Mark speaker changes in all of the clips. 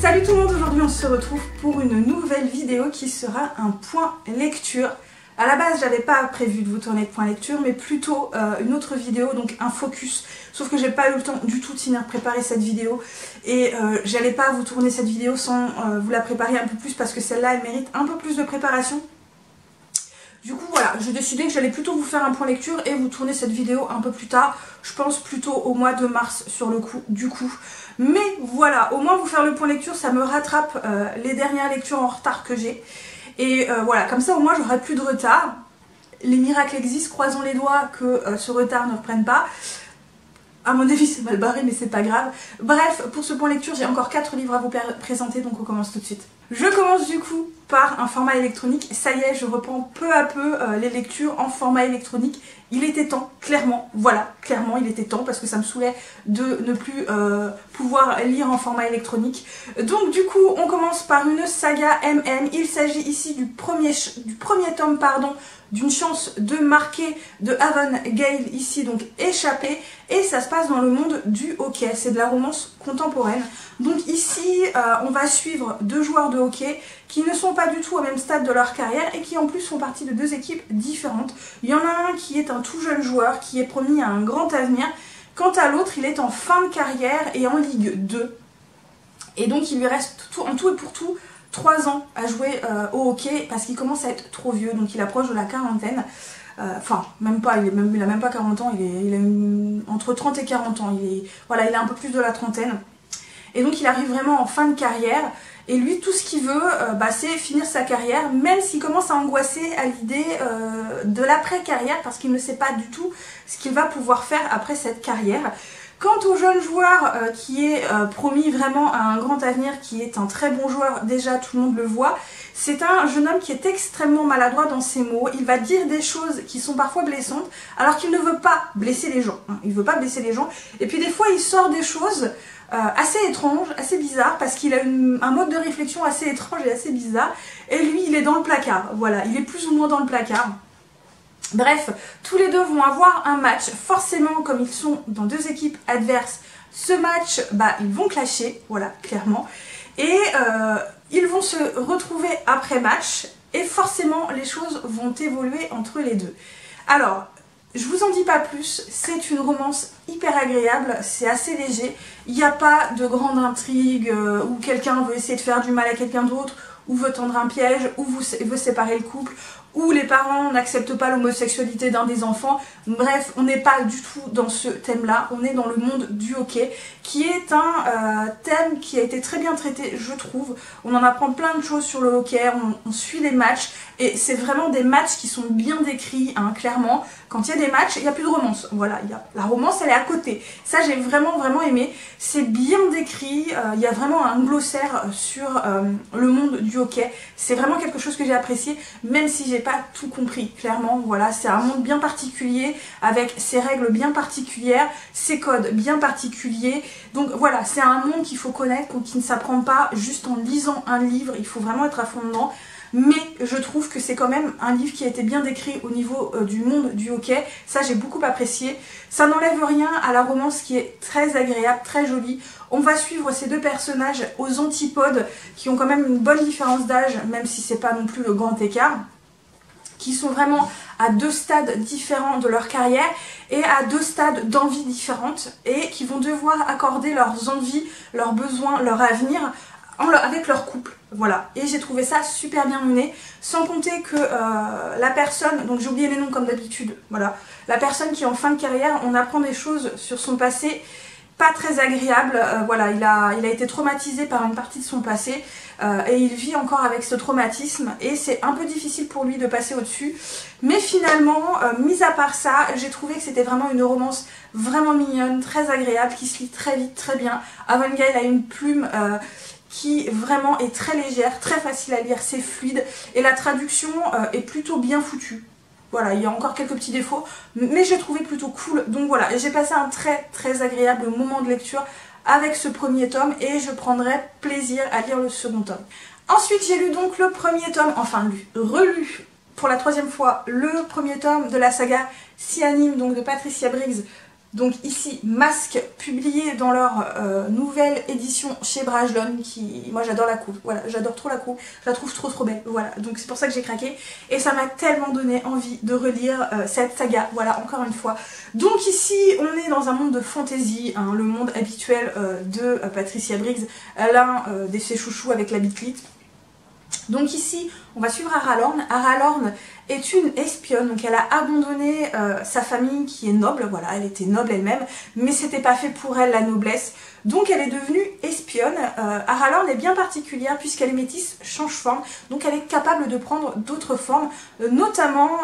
Speaker 1: Salut tout le monde, aujourd'hui on se retrouve pour une nouvelle vidéo qui sera un point lecture. À la base j'avais pas prévu de vous tourner de point lecture mais plutôt une autre vidéo, donc un focus. Sauf que j'ai pas eu le temps du tout de finir de préparer cette vidéo et j'allais pas vous tourner cette vidéo sans vous la préparer un peu plus parce que celle-là elle mérite un peu plus de préparation. Du coup voilà, j'ai décidé que j'allais plutôt vous faire un point lecture et vous tourner cette vidéo un peu plus tard. Je pense plutôt au mois de mars sur le coup, du coup. Mais voilà, au moins vous faire le point lecture, ça me rattrape les dernières lectures en retard que j'ai. Et voilà, comme ça au moins j'aurai plus de retard. Les miracles existent, croisons les doigts que ce retard ne reprenne pas. À mon avis c'est mal barré mais c'est pas grave. Bref, pour ce point lecture j'ai encore 4 livres à vous présenter, donc on commence tout de suite. Je commence du coup par un format électronique. Ça y est, je reprends peu à peu les lectures en format électronique. Il était temps, clairement, voilà, clairement il était temps parce que ça me saoulait de ne plus pouvoir lire en format électronique. Donc du coup on commence par une saga MM. Il s'agit ici du premier tome, pardon, d'une chance de marquer de Haven Gale, ici donc échappé, et ça se passe dans le monde du hockey, c'est de la romance contemporaine. Donc ici on va suivre 2 joueurs de hockey qui ne sont pas du tout au même stade de leur carrière et qui en plus font partie de 2 équipes différentes. Il y en a un qui est un tout jeune joueur qui est promis à un grand avenir, quant à l'autre il est en fin de carrière et en Ligue 2. Et donc il lui reste en tout et pour tout 3 ans à jouer au hockey parce qu'il commence à être trop vieux, donc il approche de la quarantaine. Enfin, même pas, il a même pas 40 ans, il a entre 30 et 40 ans, voilà, il a un peu plus de la trentaine. Et donc il arrive vraiment en fin de carrière, et lui tout ce qu'il veut, c'est finir sa carrière, même s'il commence à angoisser à l'idée de l'après-carrière, parce qu'il ne sait pas du tout ce qu'il va pouvoir faire après cette carrière. Quant au jeune joueur qui est promis vraiment à un grand avenir, qui est un très bon joueur, déjà tout le monde le voit, c'est un jeune homme qui est extrêmement maladroit dans ses mots. Il va dire des choses qui sont parfois blessantes alors qu'il ne veut pas blesser les gens. Il veut pas blesser les gens. Et puis des fois il sort des choses assez étranges, assez bizarres, parce qu'il a un mode de réflexion assez étrange et assez bizarre. Et lui il est dans le placard, voilà, il est plus ou moins dans le placard. Bref, tous les deux vont avoir un match, forcément comme ils sont dans 2 équipes adverses, ce match, ils vont clasher, voilà, clairement, et ils vont se retrouver après match, et forcément les choses vont évoluer entre les deux. Alors, je vous en dis pas plus, c'est une romance hyper agréable, c'est assez léger, il n'y a pas de grande intrigue où quelqu'un veut essayer de faire du mal à quelqu'un d'autre, ou veut tendre un piège, ou veut séparer le couple, où les parents n'acceptent pas l'homosexualité d'un des enfants. Bref, on n'est pas du tout dans ce thème-là, on est dans le monde du hockey, qui est un thème qui a été très bien traité, je trouve. On en apprend plein de choses sur le hockey, on suit les matchs, et c'est vraiment des matchs qui sont bien décrits, clairement. Quand il y a des matchs, il n'y a plus de romance. Voilà, la romance, elle est à côté. Ça, j'ai vraiment aimé. C'est bien décrit, il y a vraiment un glossaire sur le monde du hockey. C'est vraiment quelque chose que j'ai apprécié, même si j'ai pas tout compris, clairement. Voilà, c'est un monde bien particulier, avec ses règles bien particulières, ses codes bien particuliers. Donc voilà, c'est un monde qu'il faut connaître, qui ne s'apprend pas juste en lisant un livre. Il faut vraiment être à fond dedans. Mais je trouve que c'est quand même un livre qui a été bien décrit au niveau du monde du hockey. Ça, j'ai beaucoup apprécié. Ça n'enlève rien à la romance qui est très agréable, très jolie. On va suivre ces 2 personnages aux antipodes qui ont quand même une bonne différence d'âge, même si c'est pas non plus le grand écart, qui sont vraiment à 2 stades différents de leur carrière et à 2 stades d'envie différentes, et qui vont devoir accorder leurs envies, leurs besoins, leur avenir avec leur couple. Voilà, et j'ai trouvé ça super bien mené, sans compter que la personne, donc j'ai oublié les noms comme d'habitude, voilà, la personne qui est en fin de carrière, on apprend des choses sur son passé pas très agréables, voilà, il a été traumatisé par une partie de son passé, et il vit encore avec ce traumatisme, et c'est un peu difficile pour lui de passer au-dessus, mais finalement, mis à part ça, j'ai trouvé que c'était vraiment une romance vraiment mignonne, très agréable, qui se lit très vite, très bien. Haven Gale a une plume qui vraiment est très légère, très facile à lire, c'est fluide, et la traduction est plutôt bien foutue. Voilà, il y a encore quelques petits défauts, mais j'ai trouvé plutôt cool. Donc voilà, j'ai passé un très agréable moment de lecture avec ce premier tome, et je prendrai plaisir à lire le second tome. Ensuite, j'ai lu donc le premier tome, enfin relu pour la 3e fois le premier tome de la saga Si Anime, donc de Patricia Briggs, Donc ici, Masque, publié dans leur nouvelle édition chez Brajlon, qui, moi j'adore la couve, voilà, j'adore trop la couve, je la trouve trop belle, voilà, donc c'est pour ça que j'ai craqué, et ça m'a tellement donné envie de relire cette saga, voilà, encore une fois. Donc ici, on est dans un monde de fantasy, hein, le monde habituel de Patricia Briggs, l'un de ses chouchous avec la bitlite. Donc ici, on va suivre Aralorn. Aralorn est une espionne, donc elle a abandonné sa famille qui est noble, voilà, elle était noble elle-même, mais c'était pas fait pour elle la noblesse, donc elle est devenue espionne. Aralorn est bien particulière puisqu'elle est métisse, change-forme, donc elle est capable de prendre d'autres formes, notamment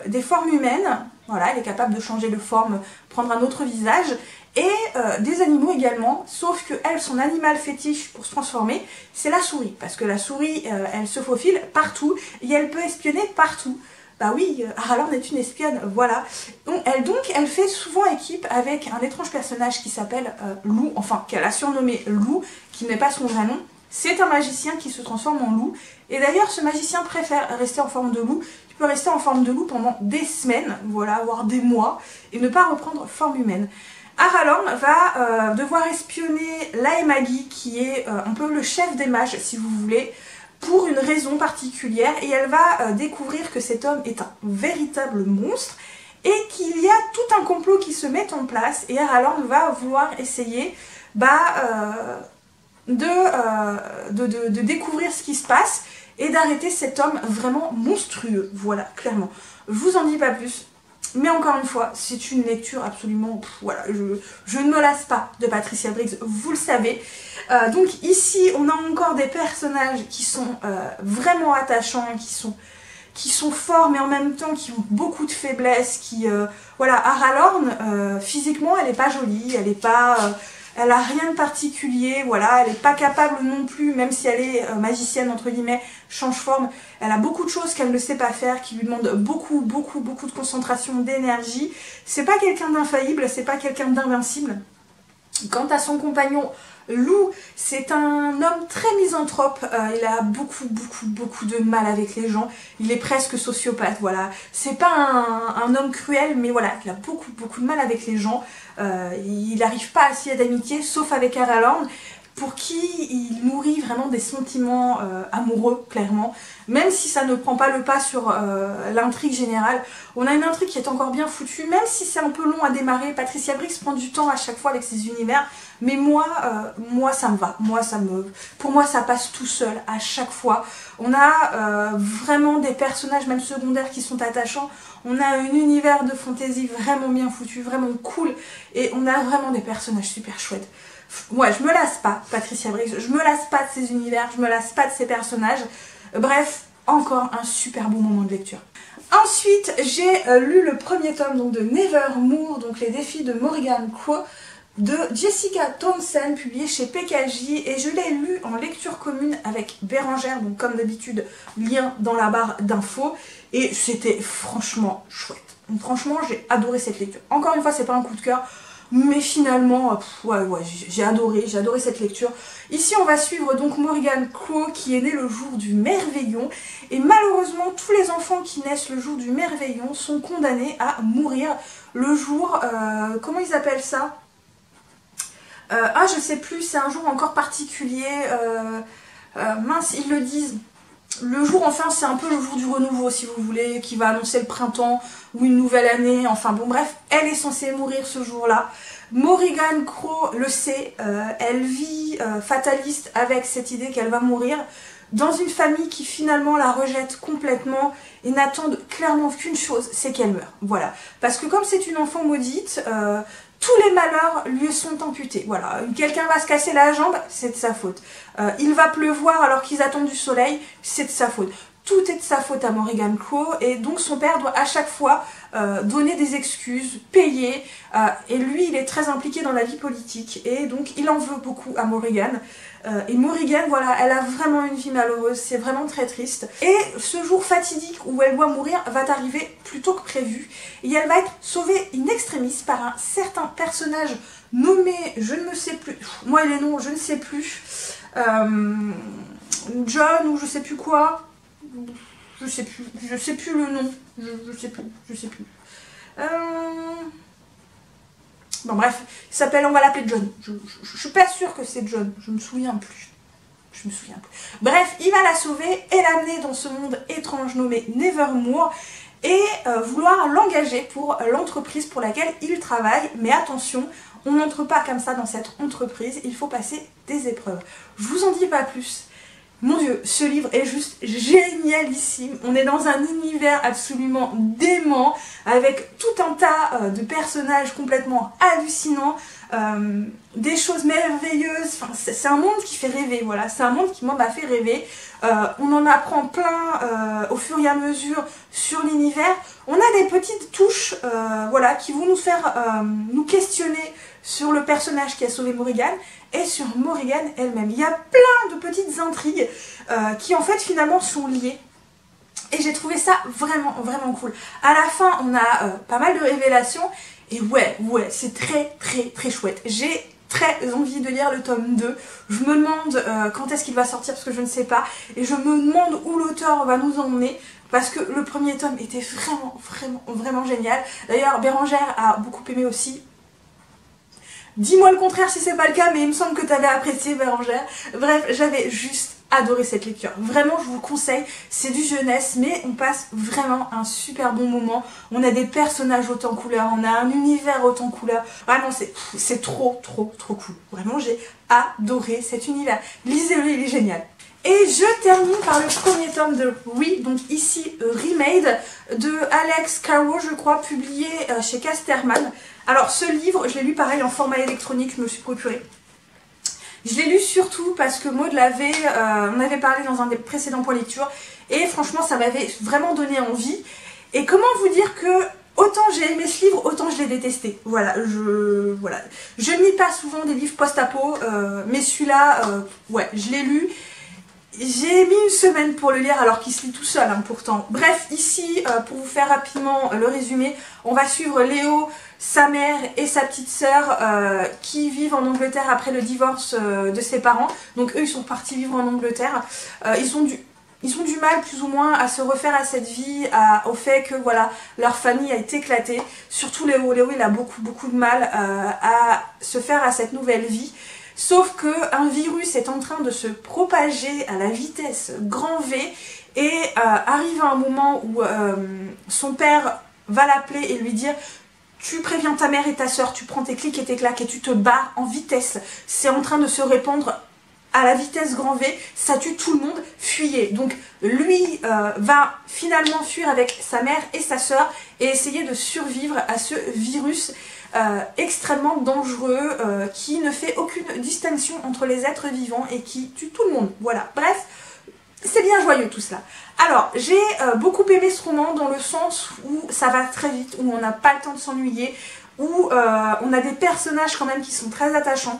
Speaker 1: des formes humaines, voilà, elle est capable de changer de forme, prendre un autre visage, et des animaux également, sauf que elle, son animal fétiche pour se transformer, c'est la souris, parce que la souris, elle se faufile partout, et elle peut espionner partout. Bah oui, Aralorn est une espionne, voilà. Donc elle fait souvent équipe avec un étrange personnage qui s'appelle Loup, enfin qu'elle a surnommé Loup, qui n'est pas son vrai nom. C'est un magicien qui se transforme en loup, et d'ailleurs ce magicien préfère rester en forme de loup. Il peut rester en forme de loup pendant des semaines, voilà, voire des mois, et ne pas reprendre forme humaine. Aralorn va devoir espionner Laemagi, qui est un peu le chef des mages, si vous voulez, pour une raison particulière, et elle va découvrir que cet homme est un véritable monstre, et qu'il y a tout un complot qui se met en place, et Aralorn va vouloir essayer de découvrir ce qui se passe, et d'arrêter cet homme vraiment monstrueux, voilà, clairement. Je vous en dis pas plus. Mais encore une fois, c'est une lecture absolument... voilà, je ne me lasse pas de Patricia Briggs, vous le savez. Donc ici, on a encore des personnages qui sont vraiment attachants, qui sont forts, mais en même temps qui ont beaucoup de faiblesses. Voilà, Aralorn, physiquement, elle n'est pas jolie, elle n'est pas... elle a rien de particulier, voilà, elle n'est pas capable non plus, même si elle est magicienne, entre guillemets, change-forme. Elle a beaucoup de choses qu'elle ne sait pas faire, qui lui demandent beaucoup de concentration, d'énergie. C'est pas quelqu'un d'infaillible, c'est pas quelqu'un d'invincible. Quant à son compagnon Loup, c'est un homme très misanthrope, il a beaucoup de mal avec les gens, il est presque sociopathe, voilà. C'est pas un homme cruel, mais voilà, il a beaucoup de mal avec les gens, il n'arrive pas à s'y d'amitié, sauf avec Aralorn, pour qui il nourrit vraiment des sentiments amoureux, clairement, même si ça ne prend pas le pas sur l'intrigue générale. On a une intrigue qui est encore bien foutue, même si c'est un peu long à démarrer. Patricia Briggs prend du temps à chaque fois avec ses univers, mais moi ça me va, pour moi ça passe tout seul à chaque fois. On a vraiment des personnages, même secondaires, qui sont attachants. On a un univers de fantasy vraiment bien foutu, vraiment cool, et on a vraiment des personnages super chouettes. Ouais, je me lasse pas, Patricia Briggs, je me lasse pas de ces univers, je me lasse pas de ces personnages. Bref, encore un super bon moment de lecture. Ensuite, j'ai lu le premier tome donc, de Nevermoor, donc les défis de Morrigan Crow, de Jessica Townsend, publié chez PKJ, et je l'ai lu en lecture commune avec Bérangère, donc comme d'habitude, lien dans la barre d'infos, et c'était franchement chouette. Donc, franchement, j'ai adoré cette lecture. Encore une fois, c'est pas un coup de cœur, mais finalement, ouais, j'ai adoré cette lecture. Ici, on va suivre donc Morrigan Crow, qui est né le jour du Merveillon. Et malheureusement, tous les enfants qui naissent le jour du Merveillon sont condamnés à mourir le jour... comment ils appellent ça? Je sais plus, c'est un jour encore particulier. Mince, ils le disent. Le jour, enfin, c'est un peu le jour du renouveau, si vous voulez, qui va annoncer le printemps ou une nouvelle année. Enfin bon, bref, elle est censée mourir ce jour-là. Morrigan Crow le sait, elle vit fataliste avec cette idée qu'elle va mourir dans une famille qui finalement la rejette complètement et n'attend clairement qu'une chose, c'est qu'elle meure. Voilà. Parce que comme c'est une enfant maudite... tous les malheurs lui sont amputés. Voilà, quelqu'un va se casser la jambe, c'est de sa faute. Il va pleuvoir alors qu'ils attendent du soleil, c'est de sa faute. Tout est de sa faute à Morrigan Crow, et donc son père doit à chaque fois donner des excuses, payer, et lui il est très impliqué dans la vie politique, et donc il en veut beaucoup à Morrigan. Et Morrigan, voilà, elle a vraiment une vie malheureuse, c'est vraiment très triste. Et ce jour fatidique où elle doit mourir va arriver plus tôt que prévu, et elle va être sauvée in extremis par un certain personnage nommé, je ne me sais plus, moi les noms je ne sais plus, John ou je sais plus quoi. Je sais plus le nom, je sais plus. Bon bref, il s'appelle, on va l'appeler John. Je suis pas sûre que c'est John, je me souviens plus. Je me souviens plus. Bref, il va la sauver et l'amener dans ce monde étrange nommé Nevermore et vouloir l'engager pour l'entreprise pour laquelle il travaille. Mais attention, on n'entre pas comme ça dans cette entreprise, il faut passer des épreuves. Je vous en dis pas plus. Mon Dieu, ce livre est juste génialissime. On est dans un univers absolument dément, avec tout un tas de personnages complètement hallucinants, des choses merveilleuses. Enfin, c'est un monde qui fait rêver, voilà. C'est un monde qui, moi, m'a fait rêver. On en apprend plein au fur et à mesure sur l'univers. On a des petites touches, voilà, qui vont nous faire nous questionner sur le personnage qui a sauvé Morrigan et sur Morrigan elle-même. Il y a plein de petites intrigues qui en fait finalement sont liées. Et j'ai trouvé ça vraiment vraiment cool. À la fin on a pas mal de révélations et ouais c'est très chouette. J'ai très envie de lire le tome 2. Je me demande quand est-ce qu'il va sortir parce que je ne sais pas. Et je me demande où l'auteur va nous emmener. Parce que le premier tome était vraiment génial. D'ailleurs Bérangère a beaucoup aimé aussi. Dis-moi le contraire si c'est pas le cas, mais il me semble que tu avais apprécié Bérangère. Bref, j'avais juste adoré cette lecture. Vraiment, je vous conseille. C'est du jeunesse, mais on passe vraiment un super bon moment. On a des personnages haut en couleur, on a un univers haut en couleur. Vraiment, c'est trop cool. Vraiment, j'ai adoré cet univers. Lisez-le, il est génial. Et je termine par le premier tome de Oui, donc ici Remade, de Alex Carroll, je crois, publié chez Casterman. Alors ce livre, je l'ai lu pareil en format électronique, je me suis procuré. Je l'ai lu surtout parce que Maud l'avait, on avait parlé dans un des précédents points lecture, et franchement ça m'avait vraiment donné envie. Et comment vous dire que autant j'ai aimé ce livre, autant je l'ai détesté. Voilà, je ne lis pas souvent des livres post-apo, mais celui-là, ouais, je l'ai lu. J'ai mis une semaine pour le lire alors qu'il se lit tout seul hein, pourtant. Bref, ici, pour vous faire rapidement le résumé, on va suivre Léo, sa mère et sa petite sœur qui vivent en Angleterre après le divorce de ses parents. Donc eux, ils sont partis vivre en Angleterre. Ils ont du mal plus ou moins à se refaire à cette vie, au fait que voilà, leur famille a été éclatée. Surtout Léo. Léo, il a beaucoup de mal à se faire à cette nouvelle vie. Sauf qu'un virus est en train de se propager à la vitesse grand V et arrive à un moment où son père va l'appeler et lui dire « Tu préviens ta mère et ta soeur, tu prends tes clics et tes claques et tu te barres en vitesse. C'est en train de se répandre à la vitesse grand V, ça tue tout le monde, fuyez ». Donc lui va finalement fuir avec sa mère et sa soeur et essayer de survivre à ce virus extrêmement dangereux qui ne fait aucune distinction entre les êtres vivants et qui tue tout le monde. Voilà, bref, c'est bien joyeux tout cela. Alors, j'ai beaucoup aimé ce roman dans le sens où ça va très vite, où on n'a pas le temps de s'ennuyer, où on a des personnages quand même qui sont très attachants.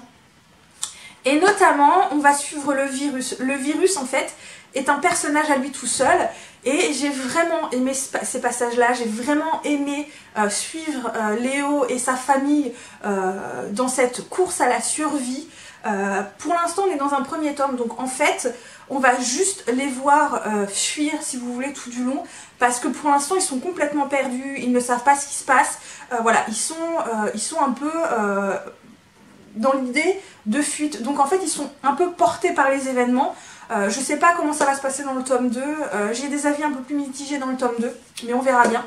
Speaker 1: Et notamment, on va suivre le virus. Le virus, en fait, est un personnage à lui tout seul. Et j'ai vraiment aimé ces passages-là. J'ai vraiment aimé suivre Léo et sa famille dans cette course à la survie. Pour l'instant, on est dans un premier tome. Donc, en fait, on va juste les voir fuir, si vous voulez, tout du long. Parce que pour l'instant, ils sont complètement perdus. Ils ne savent pas ce qui se passe. Voilà, ils sont un peu dans l'idée de fuite. Donc en fait ils sont un peu portés par les événements. Je sais pas comment ça va se passer dans le tome 2. J'ai des avis un peu plus mitigés dans le tome 2, mais on verra bien.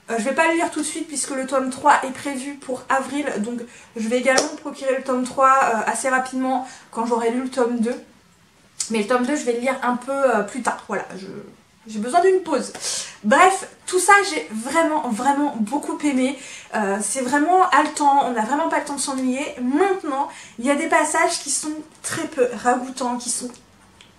Speaker 1: Je vais pas le lire tout de suite puisque le tome 3 est prévu pour avril. Donc je vais également procurer le tome 3 assez rapidement quand j'aurai lu le tome 2. Mais le tome 2 je vais le lire un peu plus tard. Voilà, j'ai besoin d'une pause. Bref, tout ça j'ai vraiment beaucoup aimé. C'est vraiment haletant, on n'a vraiment pas le temps de s'ennuyer. Maintenant, il y a des passages qui sont très peu ragoûtants, qui sont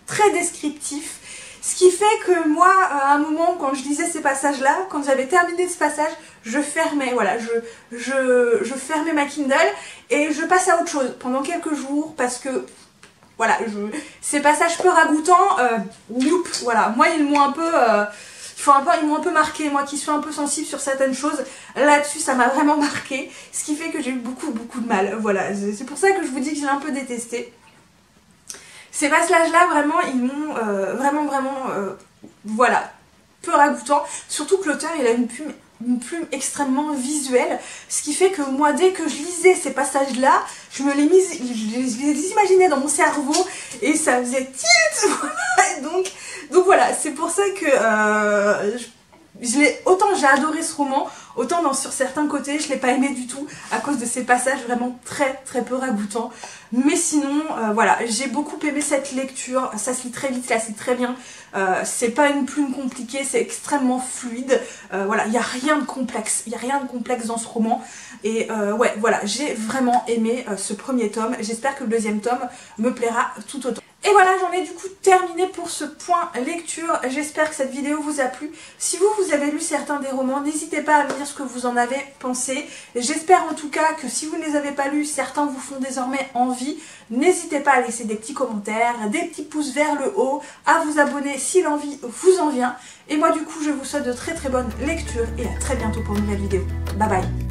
Speaker 1: très descriptifs. Ce qui fait que moi, à un moment, quand je lisais ces passages-là, quand j'avais terminé ce passage, je fermais, voilà, je fermais ma Kindle et je passais à autre chose pendant quelques jours parce que voilà, ces passages peu ragoûtants, voilà, moi ils m'ont un peu, ils m'ont un peu marqué, moi qui suis un peu sensible sur certaines choses, là-dessus ça m'a vraiment marqué, ce qui fait que j'ai eu beaucoup de mal, voilà, c'est pour ça que je vous dis que j'ai un peu détesté. Ces passages-là, vraiment, ils m'ont vraiment, voilà, peu ragoûtant, surtout que l'auteur il a une plume une plume extrêmement visuelle, ce qui fait que moi dès que je lisais ces passages là, je les imaginais dans mon cerveau et ça faisait tilt. Donc voilà, c'est pour ça que autant j'ai adoré ce roman, autant sur certains côtés je l'ai pas aimé du tout à cause de ces passages vraiment très peu ragoûtants. Mais sinon voilà, j'ai beaucoup aimé cette lecture, ça se lit très vite, ça se lit très bien, c'est pas une plume compliquée, c'est extrêmement fluide, voilà, il n'y a rien de complexe, dans ce roman. Et ouais, voilà, j'ai vraiment aimé ce premier tome, j'espère que le deuxième tome me plaira tout autant. Et voilà, j'en ai du coup terminé pour ce point lecture. J'espère que cette vidéo vous a plu. Si vous avez lu certains des romans, n'hésitez pas à me dire ce que vous en avez pensé. J'espère en tout cas que si vous ne les avez pas lus, certains vous font désormais envie. N'hésitez pas à laisser des petits commentaires, des petits pouces vers le haut, à vous abonner si l'envie vous en vient. Et moi du coup, je vous souhaite de très bonnes lectures et à très bientôt pour une nouvelle vidéo. Bye bye.